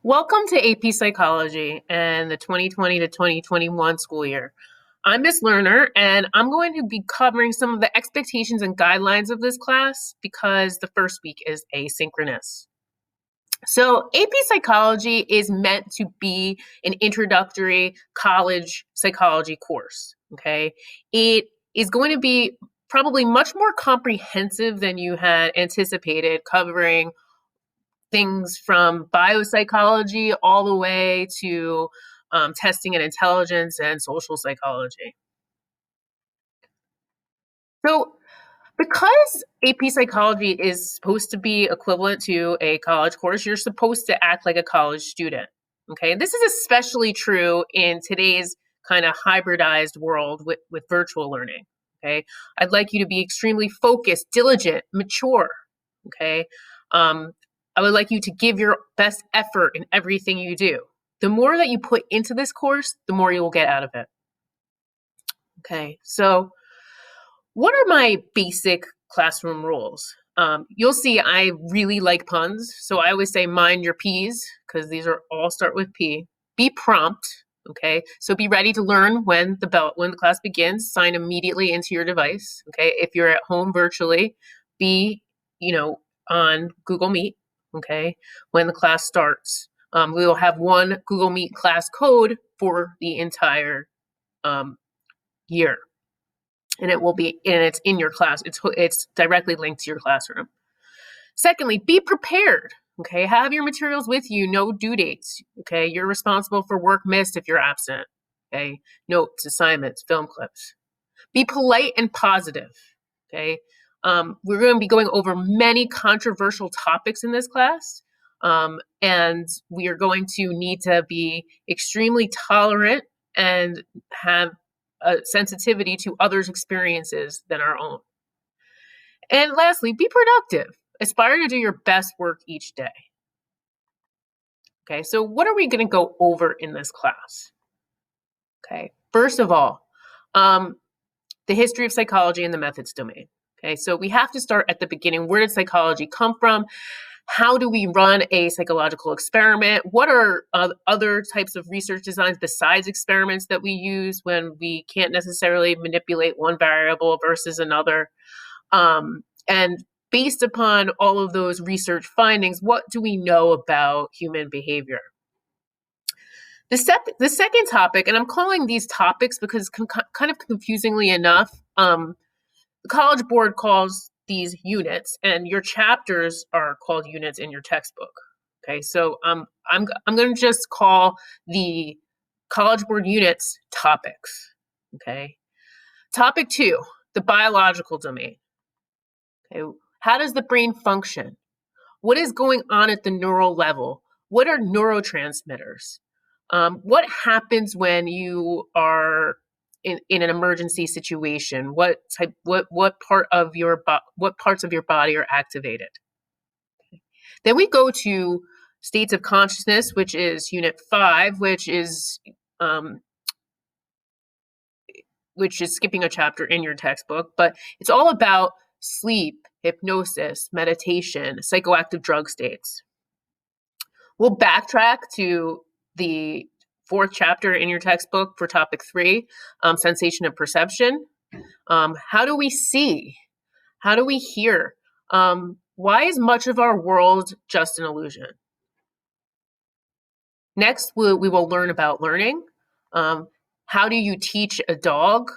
Welcome to AP Psychology and the 2020 to 2021 school year. I'm Miss Lerner, and I'm going to be covering some of the expectations and guidelines of this class because the first week is asynchronous. So, AP Psychology is meant to be an introductory college psychology course. Okay. It is going to be probably much more comprehensive than you had anticipated, covering things from biopsychology all the way to testing and intelligence and social psychology. So, because AP Psychology is supposed to be equivalent to a college course, you're supposed to act like a college student. Okay, this is especially true in today's kind of hybridized world with virtual learning. Okay, I'd like you to be extremely focused, diligent, mature. Okay, um, I would like you to give your best effort in everything you do. The more that you put into this course, the more you will get out of it. Okay, so what are my basic classroom rules? You'll see I really like puns, so I always say mind your P's because these are all start with P. Be prompt, okay? So be ready to learn when the class begins. Sign immediately into your device, okay? If you're at home virtually, be on Google Meet, okay? When the class starts, we will have one Google Meet class code for the entire year, and it's in your class. It's directly linked to your classroom. Secondly, be prepared. Okay, have your materials with you. No due dates. Okay, you're responsible for work missed if you're absent. Okay, notes, assignments, film clips. Be polite and positive. Okay, we're going to be going over many controversial topics in this class, and we are going to need to be extremely tolerant and have a sensitivity to others' experiences than our own. And lastly, be productive. Aspire to do your best work each day. Okay, so what are we going to go over in this class? Okay, first of all, the history of psychology and the methods domain. Okay, so we have to start at the beginning. Where did psychology come from? How do we run a psychological experiment? What are other types of research designs besides experiments that we use when we can't necessarily manipulate one variable versus another? And based upon all of those research findings, what do we know about human behavior? The second topic, and I'm calling these topics because kind of confusingly enough, the College Board calls these units, and your chapters are called units in your textbook. Okay, so I'm going to just call the College Board units topics. Okay, topic 2, the biological domain. Okay, how does the brain function? What is going on at the neural level? What are neurotransmitters? What happens when you are in an emergency situation? What parts of your body are activated? Then we go to states of consciousness, which is Unit 5, um, which is skipping a chapter in your textbook, but it's all about sleep, hypnosis, meditation, psychoactive drug states. We'll backtrack to the 4th chapter in your textbook for topic 3, sensation and perception. How do we see? How do we hear? Why is much of our world just an illusion? Next, we will learn about learning. How do you teach a dog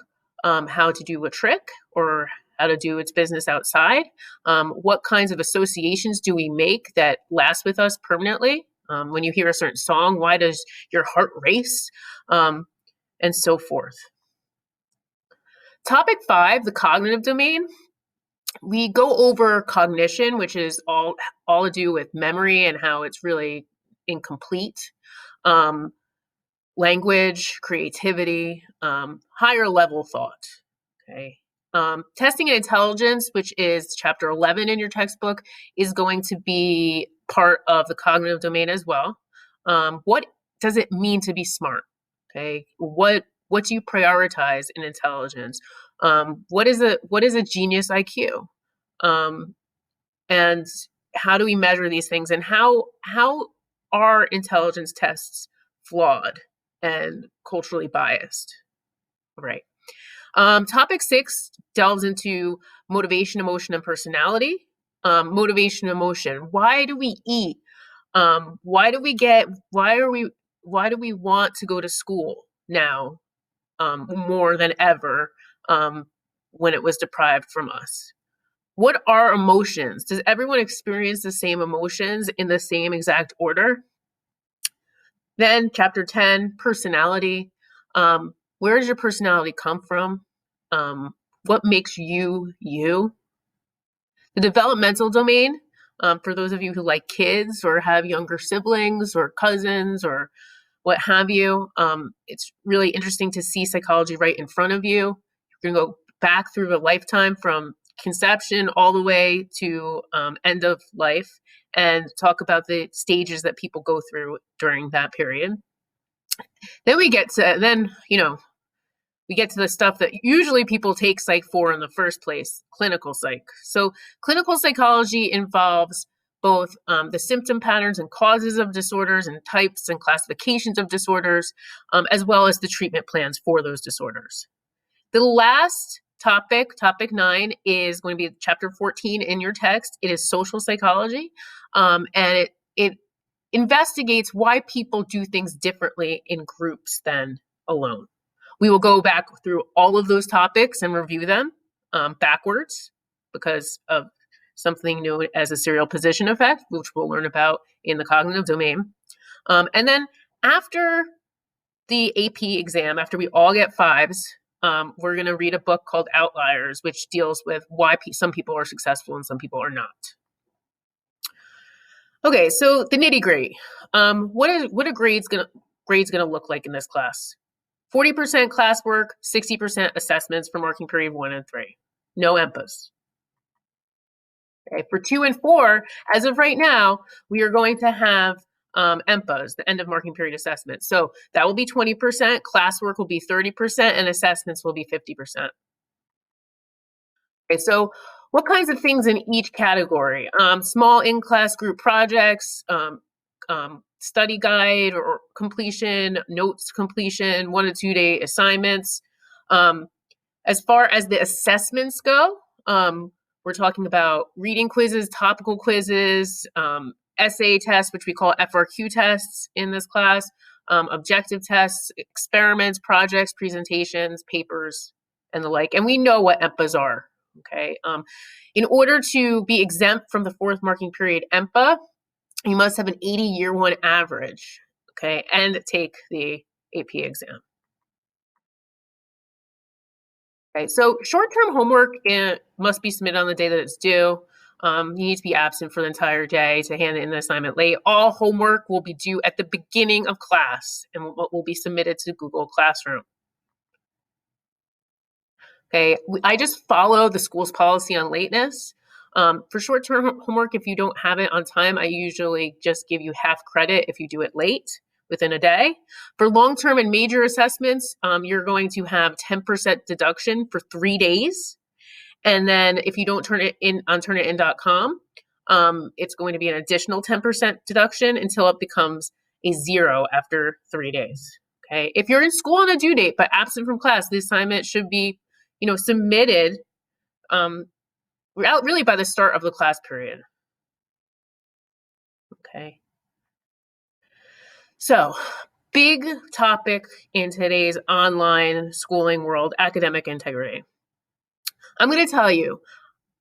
how to do a trick or how to do its business outside? What kinds of associations do we make that last with us permanently? When you hear a certain song, why does your heart race? And so forth. Topic 5, the cognitive domain. We go over cognition, which is all to do with memory and how it's really incomplete. Language, creativity, higher level thought. Okay. Testing and intelligence, which is chapter 11 in your textbook, is going to be part of the cognitive domain as well. What does it mean to be smart? Okay. What do you prioritize in intelligence? What is a genius IQ? And how do we measure these things? And how are intelligence tests flawed and culturally biased? All right. Topic 6 delves into motivation, emotion, and personality. Motivation, emotion. Why do we eat? Why do we want to go to school now, more than ever, when it was deprived from us? What are emotions? Does everyone experience the same emotions in the same exact order? Then chapter 10, personality. Where does your personality come from? What makes you you? The developmental domain, for those of you who like kids or have younger siblings or cousins or what have you, it's really interesting to see psychology right in front of you. You're going to go back through a lifetime from conception all the way to end of life and talk about the stages that people go through during that period. Then we get to the stuff that usually people take psych for in the first place, clinical psych. So clinical psychology involves both the symptom patterns and causes of disorders and types and classifications of disorders, as well as the treatment plans for those disorders. The last topic, topic 9, is going to be chapter 14 in your text. It is social psychology, and it investigates why people do things differently in groups than alone. We will go back through all of those topics and review them backwards because of something known as a serial position effect, which we'll learn about in the cognitive domain. And then after the AP exam, after we all get 5s, we're going to read a book called Outliers, which deals with why some people are successful and some people are not. Okay, so the nitty-gritty. What are grades gonna look like in this class? 40% classwork, 60% assessments for marking period 1 and 3. No EMPAs. Okay, for 2 and 4, as of right now, we are going to have EMPAs, the end of marking period assessment. So that will be 20%, classwork will be 30%, and assessments will be 50%. Okay, so what kinds of things in each category? Small in-class group projects, study guide or completion, notes completion, 1 to 2 day assignments. As far as the assessments go, we're talking about reading quizzes, topical quizzes, essay tests, which we call FRQ tests in this class, objective tests, experiments, projects, presentations, papers, and the like. And we know what EMPAs are. Okay. In order to be exempt from the 4th marking period EMPA, you must have an 80 year 1 average, okay, and take the AP exam. Okay, so short-term homework must be submitted on the day that it's due. You need to be absent for the entire day to hand in the assignment late. All homework will be due at the beginning of class and will be submitted to Google Classroom. Okay, I just follow the school's policy on lateness. For short-term homework, if you don't have it on time, I usually just give you half credit if you do it late within a day. For long-term and major assessments, you're going to have 10% deduction for 3 days. And then if you don't turn it in on turnitin.com, it's going to be an additional 10% deduction until it becomes a 0 after 3 days. Okay, if you're in school on a due date but absent from class, the assignment should be submitted really by the start of the class period. Okay. So, big topic in today's online schooling world, academic integrity. I'm going to tell you,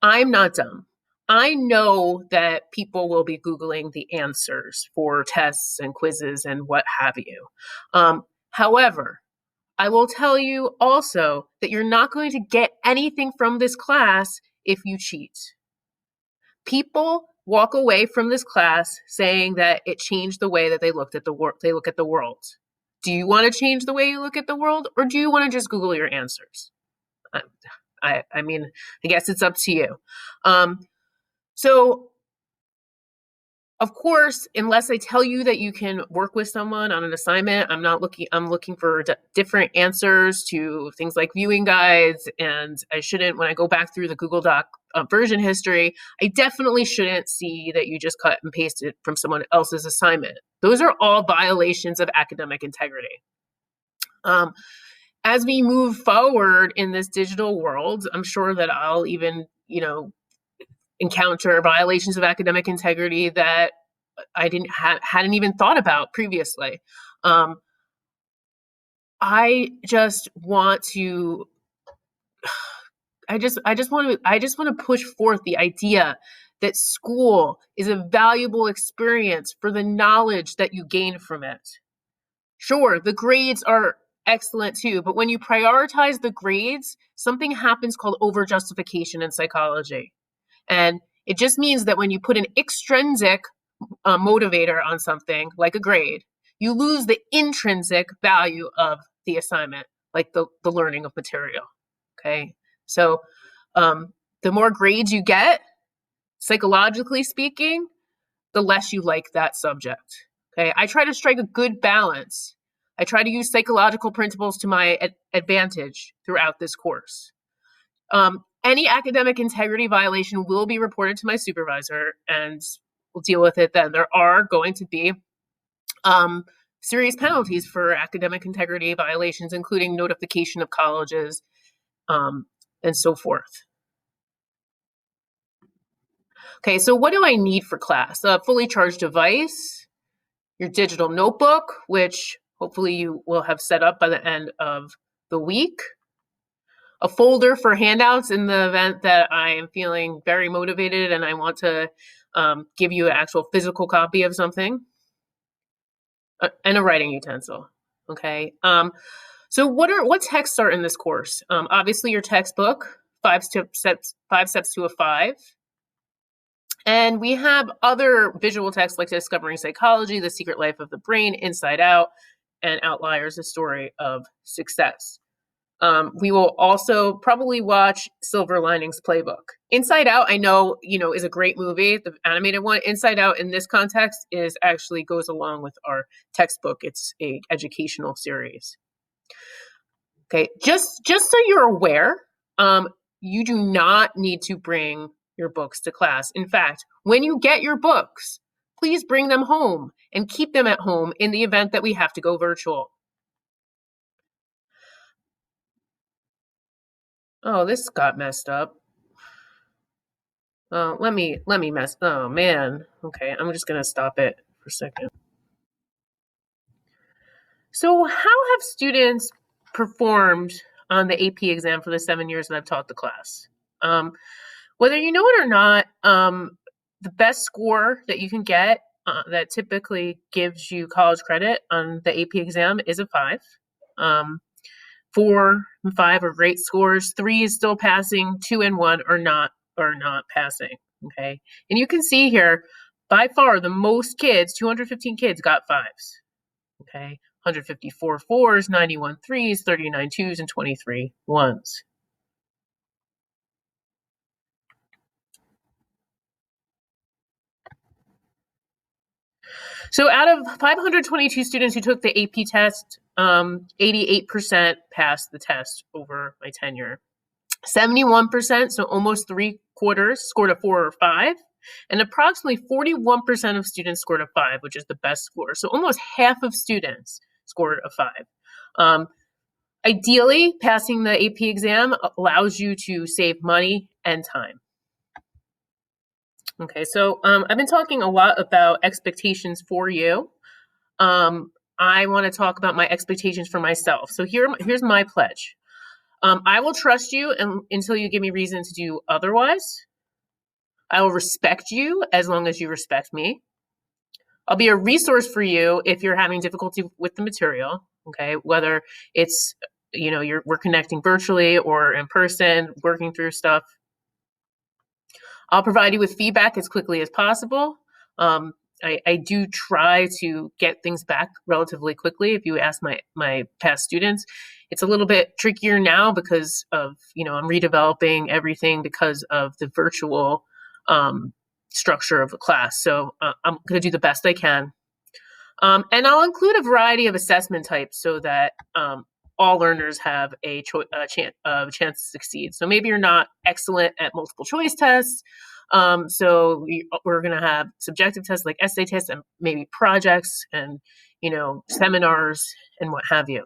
I'm not dumb. I know that people will be Googling the answers for tests and quizzes and what have you. However, I will tell you also that you're not going to get anything from this class if you cheat. People walk away from this class saying that it changed the way that they look at the world. Do you want to change the way you look at the world, or do you want to just Google your answers? I mean, I guess it's up to you. So Of course, unless I tell you that you can work with someone on an assignment, I'm looking for different answers to things like viewing guides. And I shouldn't, when I go back through the Google Doc version history, I definitely shouldn't see that you just cut and pasted from someone else's assignment. Those are all violations of academic integrity. As we move forward in this digital world, I'm sure that I'll even, encounter violations of academic integrity that I hadn't even thought about previously. I just want to push forth the idea that school is a valuable experience for the knowledge that you gain from it. Sure, the grades are excellent too, but when you prioritize the grades, something happens called over-justification in psychology. And it just means that when you put an extrinsic motivator on something like a grade, you lose the intrinsic value of the assignment, like the learning of material. Okay, so the more grades you get, psychologically speaking, the less you like that subject. Okay, I try to strike a good balance. I try to use psychological principles to my advantage throughout this course. Any academic integrity violation will be reported to my supervisor, and we'll deal with it then. There are going to be serious penalties for academic integrity violations, including notification of colleges and so forth. Okay, so what do I need for class? A fully charged device, your digital notebook, which hopefully you will have set up by the end of the week, a folder for handouts in the event that I am feeling very motivated and I want to give you an actual physical copy of something, and a writing utensil. Okay. So what texts are in this course? Obviously your textbook, five steps to a 5. And we have other visual texts like Discovering Psychology, The Secret Life of the Brain, Inside Out, and Outliers, A Story of Success. We will also probably watch Silver Linings Playbook. Inside Out, I know, is a great movie, the animated one. Inside Out in this context actually goes along with our textbook. It's a educational series. Okay, just so you're aware, you do not need to bring your books to class. In fact, when you get your books, please bring them home and keep them at home in the event that we have to go virtual. Oh, this got messed up. Let me oh man. Okay, I'm just gonna stop it for a second. So how have students performed on the AP exam for the 7 years that I've taught the class? Whether you know it or not, the best score that you can get that typically gives you college credit on the AP exam is a 5. 4 and 5 are great scores. 3 is still passing. 2 and 1 are not passing. Okay, and you can see here, by far the most kids, 215 kids, got 5s. Okay, 154 4s, 91 3s, 39 2s, and 23 1s. So out of 522 students who took the AP test, 88% passed the test over my tenure. 71%, so almost 3/4, scored a 4 or 5. And approximately 41% of students scored a 5, which is the best score. So almost half of students scored a 5. Ideally, passing the AP exam allows you to save money and time. Okay, so I've been talking a lot about expectations for you. I want to talk about my expectations for myself. So here's my pledge. I will trust you until you give me reason to do otherwise. I will respect you as long as you respect me. I'll be a resource for you if you're having difficulty with the material, okay? Whether it's, we're connecting virtually or in person, working through stuff. I'll provide you with feedback as quickly as possible. I do try to get things back relatively quickly. If you ask my past students, it's a little bit trickier now because of, I'm redeveloping everything because of the virtual structure of the class. So I'm going to do the best I can. And I'll include a variety of assessment types so that all learners have a chance to succeed. So maybe you're not excellent at multiple choice tests. So we're going to have subjective tests like essay tests and maybe projects and, seminars and what have you.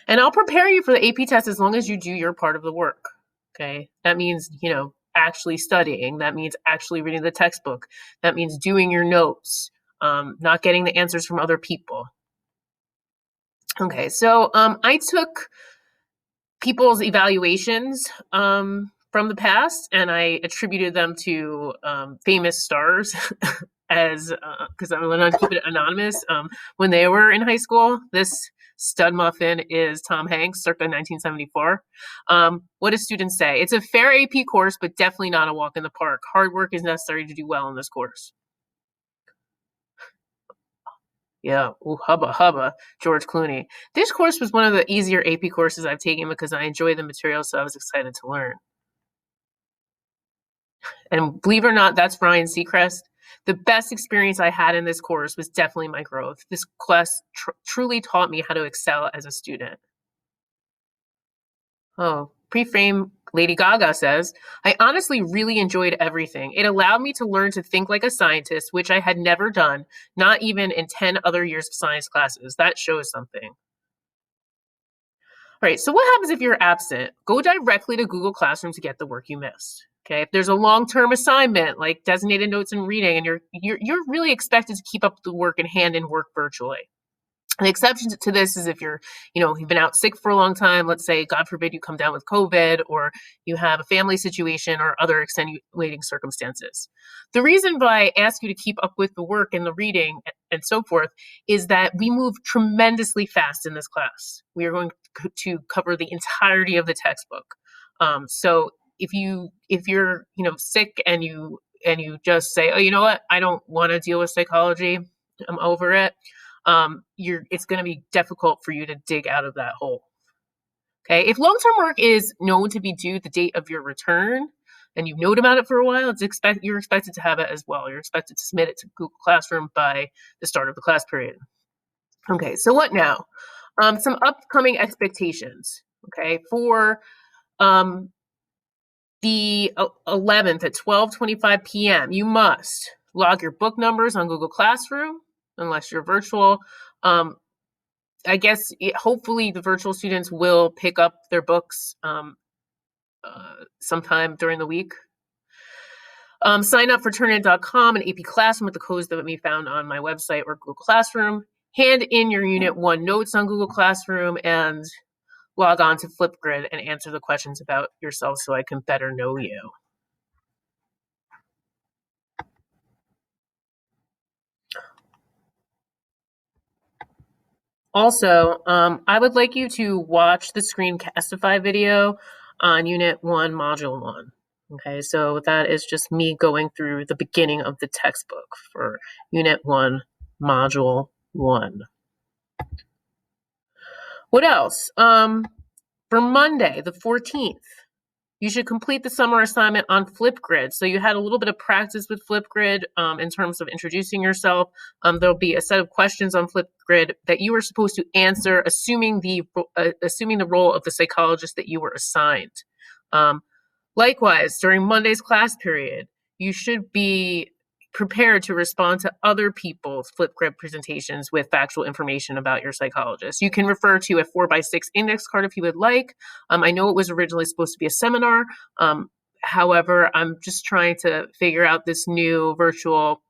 And I'll prepare you for the AP test as long as you do your part of the work. Okay. That means, actually studying. That means actually reading the textbook. That means doing your notes, not getting the answers from other people. Okay. So I took people's evaluations from the past and I attributed them to famous stars as because I'm going to keep it anonymous. When they were in high school, this stud muffin is Tom Hanks, circa 1974. What do students say? It's a fair AP course, but definitely not a walk in the park. Hard work is necessary to do well in this course. Yeah, ooh, hubba hubba, George Clooney. This course was one of the easier AP courses I've taken because I enjoy the material, so I was excited to learn. And believe it or not, that's Ryan Seacrest. The best experience I had in this course was definitely my growth. This class truly taught me how to excel as a student. Oh, Preframe Lady Gaga says, I honestly really enjoyed everything. It allowed me to learn to think like a scientist, which I had never done, not even in 10 other years of science classes. That shows something. All right, so what happens if you're absent? Go directly to Google Classroom to get the work you missed. Okay, if there's a long-term assignment like designated notes and reading, and you're really expected to keep up the work in hand and work virtually. The exception to this is if you've been out sick for a long time, let's say, God forbid, you come down with COVID or you have a family situation or other extenuating circumstances. The reason why I ask you to keep up with the work and the reading and so forth is that we move tremendously fast in this class. We are going to cover the entirety of the textbook. So if you're sick and you just say, oh, you know what, I don't want to deal with psychology, I'm over it. It's going to be difficult for you to dig out of that hole. Okay. If long-term work is known to be due the date of your return and you've known about it for a while, you're expected to have it as well. You're expected to submit it to Google Classroom by the start of the class period. Okay. So what now? Some upcoming expectations. Okay. For the 11th at 12:25 p.m., you must log your book numbers on Google Classroom, unless you're virtual. I guess hopefully the virtual students will pick up their books sometime during the week. Sign up for Turnitin.com and AP Classroom with the codes that can be found on my website or Google Classroom. Hand in your Unit 1 notes on Google Classroom and log on to Flipgrid and answer the questions about yourself so I can better know you. Also, I would like you to watch the Screencastify video on Unit 1, Module 1. Okay, so that is just me going through the beginning of the textbook for Unit 1, Module 1. What else? For Monday, the 14th, you should complete the summer assignment on Flipgrid. So you had a little bit of practice with Flipgrid in terms of introducing yourself. There'll be a set of questions on Flipgrid that you are supposed to answer, assuming the role of the psychologist that you were assigned. Likewise, during Monday's class period, you should be prepared to respond to other people's Flipgrid presentations with factual information about your psychologist. You can refer to a 4x6 index card if you would like. I know it was originally supposed to be a seminar. However, I'm just trying to figure out this new virtual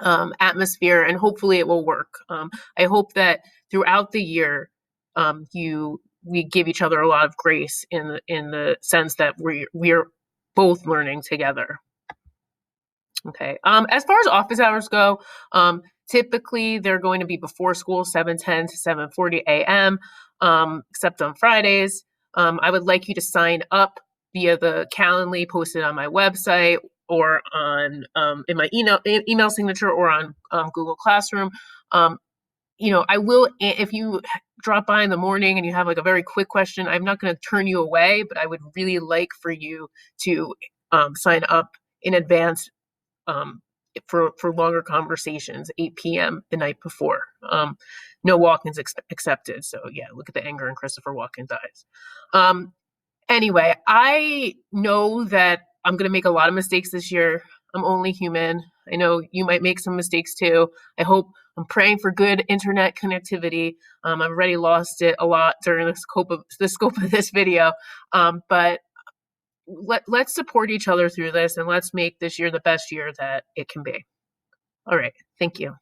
atmosphere, and hopefully it will work. I hope that throughout the year, we give each other a lot of grace in the sense that we're both learning together. Okay. As far as office hours go, typically they're going to be before school, 7:10 to 7:40 a.m., except on Fridays. I would like you to sign up via the Calendly posted on my website or on in my email signature or on Google Classroom. I will, if you drop by in the morning and you have like a very quick question, I'm not going to turn you away, but I would really like for you to sign up in advance um, for longer conversations, 8 p.m. the night before. No walk-ins accepted. So yeah, look at the anger in Christopher Walken's eyes. Anyway, I know that I'm going to make a lot of mistakes this year. I'm only human. I know you might make some mistakes too. I'm praying for good internet connectivity. I've already lost it a lot during the scope of this video. But let's support each other through this, and let's make this year the best year that it can be. All right. Thank you.